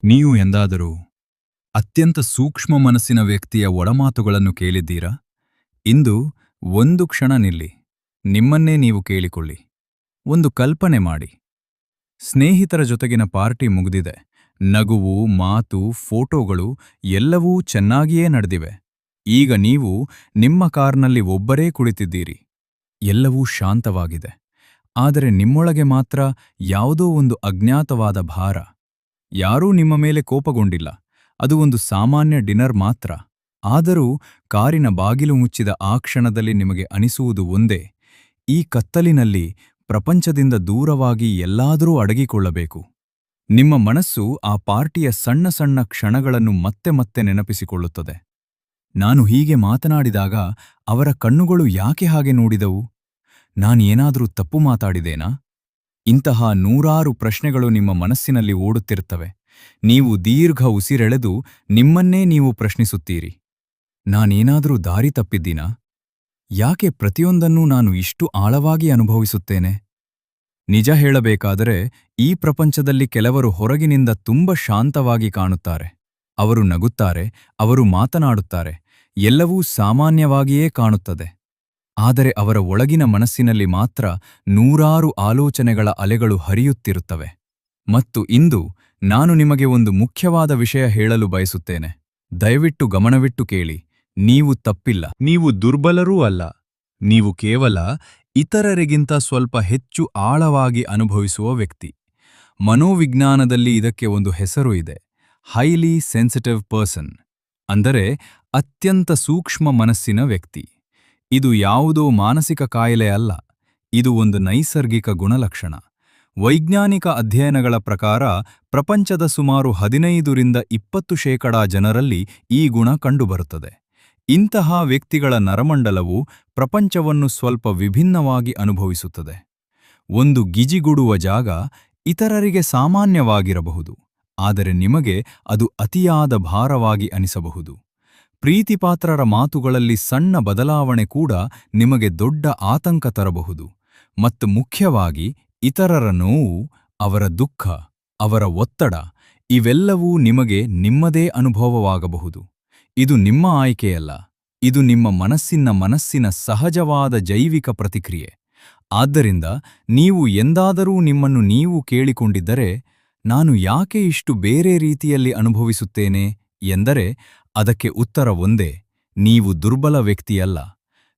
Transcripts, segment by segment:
ನೀವು ಎಂದಾದರೂ ಅತ್ಯಂತ ಸೂಕ್ಷ್ಮ ಮನಸ್ಸಿನ ವ್ಯಕ್ತಿಯ ಒಡಮಾತುಗಳನ್ನು ಕೇಳಿದ್ದೀರಾ? ಇಂದು ಒಂದು ಕ್ಷಣ ನಿಲ್ಲಿ, ನಿಮ್ಮನ್ನೇ ನೀವು ಕೇಳಿಕೊಳ್ಳಿ. ಒಂದು ಕಲ್ಪನೆ ಮಾಡಿ. ಸ್ನೇಹಿತರ ಜೊತೆಗಿನ ಪಾರ್ಟಿ ಮುಗಿದಿದೆ. ನಗುವು, ಮಾತು, ಫೋಟೋಗಳು ಎಲ್ಲವೂ ಚೆನ್ನಾಗಿಯೇ ನಡೆದಿವೆ. ಈಗ ನೀವು ನಿಮ್ಮ ಕಾರ್ನಲ್ಲಿ ಒಬ್ಬರೇ ಕುಳಿತಿದ್ದೀರಿ. ಎಲ್ಲವೂ ಶಾಂತವಾಗಿದೆ. ಆದರೆ ನಿಮ್ಮೊಳಗೆ ಮಾತ್ರ ಯಾವುದೋ ಒಂದು ಅಜ್ಞಾತವಾದ ಭಾರ. ಯಾರೂ ನಿಮ್ಮ ಮೇಲೆ ಕೋಪಗೊಂಡಿಲ್ಲ. ಅದು ಒಂದು ಸಾಮಾನ್ಯ ಡಿನ್ನರ್ ಮಾತ್ರ. ಆದರೂ ಕಾರಿನ ಬಾಗಿಲು ಮುಚ್ಚಿದ ಆ ಕ್ಷಣದಲ್ಲಿ ನಿಮಗೆ ಅನಿಸುವುದು ಒಂದೇ: ಈ ಕತ್ತಲಿನಲ್ಲಿ ಪ್ರಪಂಚದಿಂದ ದೂರವಾಗಿ ಎಲ್ಲಾದರೂ ಅಡಗಿಕೊಳ್ಳಬೇಕು. ನಿಮ್ಮ ಮನಸ್ಸು ಆ ಪಾರ್ಟಿಯ ಸಣ್ಣ ಸಣ್ಣ ಕ್ಷಣಗಳನ್ನು ಮತ್ತೆ ಮತ್ತೆ ನೆನಪಿಸಿಕೊಳ್ಳುತ್ತದೆ. ನಾನು ಹೀಗೆ ಮಾತನಾಡಿದಾಗ ಅವರ ಕಣ್ಣುಗಳು ಯಾಕೆ ಹಾಗೆ ನೋಡಿದವು? ನಾನೇನಾದರೂ ತಪ್ಪು ಮಾತಾಡಿದೇನಾ? ಇಂತಹ ನೂರಾರು ಪ್ರಶ್ನೆಗಳು ನಿಮ್ಮ ಮನಸ್ಸಿನಲ್ಲಿ ಓಡುತ್ತಿರುತ್ತವೆ. ನೀವು ದೀರ್ಘ ಉಸಿರೆಳೆದು ನಿಮ್ಮನ್ನೇ ನೀವು ಪ್ರಶ್ನಿಸುತ್ತೀರಿ. ನಾನೇನಾದರೂ ದಾರಿ ತಪ್ಪಿದ್ದೀನಾ? ಯಾಕೆ ಪ್ರತಿಯೊಂದನ್ನೂ ನಾನು ಇಷ್ಟು ಆಳವಾಗಿ ಅನುಭವಿಸುತ್ತೇನೆ? ನಿಜ ಹೇಳಬೇಕಾದರೆ, ಈ ಪ್ರಪಂಚದಲ್ಲಿ ಕೆಲವರು ಹೊರಗಿನಿಂದ ತುಂಬ ಶಾಂತವಾಗಿ ಕಾಣುತ್ತಾರೆ. ಅವರು ನಗುತ್ತಾರೆ, ಅವರು ಮಾತನಾಡುತ್ತಾರೆ, ಎಲ್ಲವೂ ಸಾಮಾನ್ಯವಾಗಿಯೇ ಕಾಣುತ್ತದೆ. ಆದರೆ ಅವರ ಒಳಗಿನ ಮನಸ್ಸಿನಲ್ಲಿ ಮಾತ್ರ ನೂರಾರು ಆಲೋಚನೆಗಳ ಅಲೆಗಳು ಹರಿಯುತ್ತಿರುತ್ತವೆ. ಮತ್ತು ಇಂದು ನಾನು ನಿಮಗೆ ಒಂದು ಮುಖ್ಯವಾದ ವಿಷಯ ಹೇಳಲು ಬಯಸುತ್ತೇನೆ. ದಯವಿಟ್ಟು ಗಮನವಿಟ್ಟು ಕೇಳಿ. ನೀವು ತಪ್ಪಿಲ್ಲ. ನೀವು ದುರ್ಬಲರೂ ಅಲ್ಲ. ನೀವು ಕೇವಲ ಇತರರಿಗಿಂತ ಸ್ವಲ್ಪ ಹೆಚ್ಚು ಆಳವಾಗಿ ಅನುಭವಿಸುವ ವ್ಯಕ್ತಿ. ಮನೋವಿಜ್ಞಾನದಲ್ಲಿ ಇದಕ್ಕೆ ಒಂದು ಹೆಸರು ಇದೆ: ಹೈಲಿ ಸೆನ್ಸಿಟಿವ್ ಪರ್ಸನ್, ಅಂದರೆ ಅತ್ಯಂತ ಸೂಕ್ಷ್ಮ ಮನಸ್ಸಿನ ವ್ಯಕ್ತಿ. ಇದು ಯಾವುದೋ ಮಾನಸಿಕ ಕಾಯಿಲೆ ಅಲ್ಲ, ಇದು ಒಂದು ನೈಸರ್ಗಿಕ ಗುಣಲಕ್ಷಣ. ವೈಜ್ಞಾನಿಕ ಅಧ್ಯಯನಗಳ ಪ್ರಕಾರ ಪ್ರಪಂಚದ ಸುಮಾರು 15-20% ಜನರಲ್ಲಿ ಈ ಗುಣ ಕಂಡುಬರುತ್ತದೆ. ಇಂತಹ ವ್ಯಕ್ತಿಗಳ ನರಮಂಡಲವು ಪ್ರಪಂಚವನ್ನು ಸ್ವಲ್ಪ ವಿಭಿನ್ನವಾಗಿ ಅನುಭವಿಸುತ್ತದೆ. ಒಂದು ಗಿಜಿಗುಡುವ ಜಾಗ ಇತರರಿಗೆ ಸಾಮಾನ್ಯವಾಗಿರಬಹುದು, ಆದರೆ ನಿಮಗೆ ಅದು ಅತಿಯಾದ ಭಾರವಾಗಿ ಅನಿಸಬಹುದು. ಪ್ರೀತಿಪಾತ್ರರ ಮಾತುಗಳಲ್ಲಿ ಸಣ್ಣ ಬದಲಾವಣೆ ಕೂಡ ನಿಮಗೆ ದೊಡ್ಡ ಆತಂಕ ತರಬಹುದು. ಮತ್ತು ಮುಖ್ಯವಾಗಿ ಇತರರ ನೋವು, ಅವರ ದುಃಖ, ಅವರ ಒತ್ತಡ, ಇವೆಲ್ಲವೂ ನಿಮಗೆ ನಿಮ್ಮದೇ ಅನುಭವವಾಗಬಹುದು. ಇದು ನಿಮ್ಮ ಆಯ್ಕೆಯಲ್ಲ, ಇದು ನಿಮ್ಮ ಮನಸ್ಸಿನ ಸಹಜವಾದ ಜೈವಿಕ ಪ್ರತಿಕ್ರಿಯೆ. ಆದ್ದರಿಂದ ನೀವು ಎಂದಾದರೂ ನಿಮ್ಮನ್ನು ನೀವು ಕೇಳಿಕೊಂಡಿದ್ದರೆ, ನಾನು ಯಾಕೆ ಇಷ್ಟು ಬೇರೆ ರೀತಿಯಲ್ಲಿ ಅನುಭವಿಸುತ್ತೇನೆ ಎಂದರೆ, ಅದಕ್ಕೆ ಉತ್ತರ ಒಂದೇ: ನೀವು ದುರ್ಬಲ ವ್ಯಕ್ತಿಯಲ್ಲ,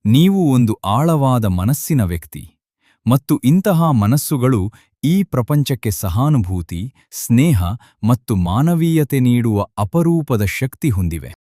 ನೀವು ಒಂದು ಆಳವಾದ ಮನಸ್ಸಿನ ವ್ಯಕ್ತಿ. ಮತ್ತು ಇಂತಹ ಮನಸ್ಸುಗಳು ಈ ಪ್ರಪಂಚಕ್ಕೆ ಸಹಾನುಭೂತಿ, ಸ್ನೇಹ ಮತ್ತು ಮಾನವೀಯತೆ ನೀಡುವ ಅಪರೂಪದ ಶಕ್ತಿ ಹೊಂದಿವೆ.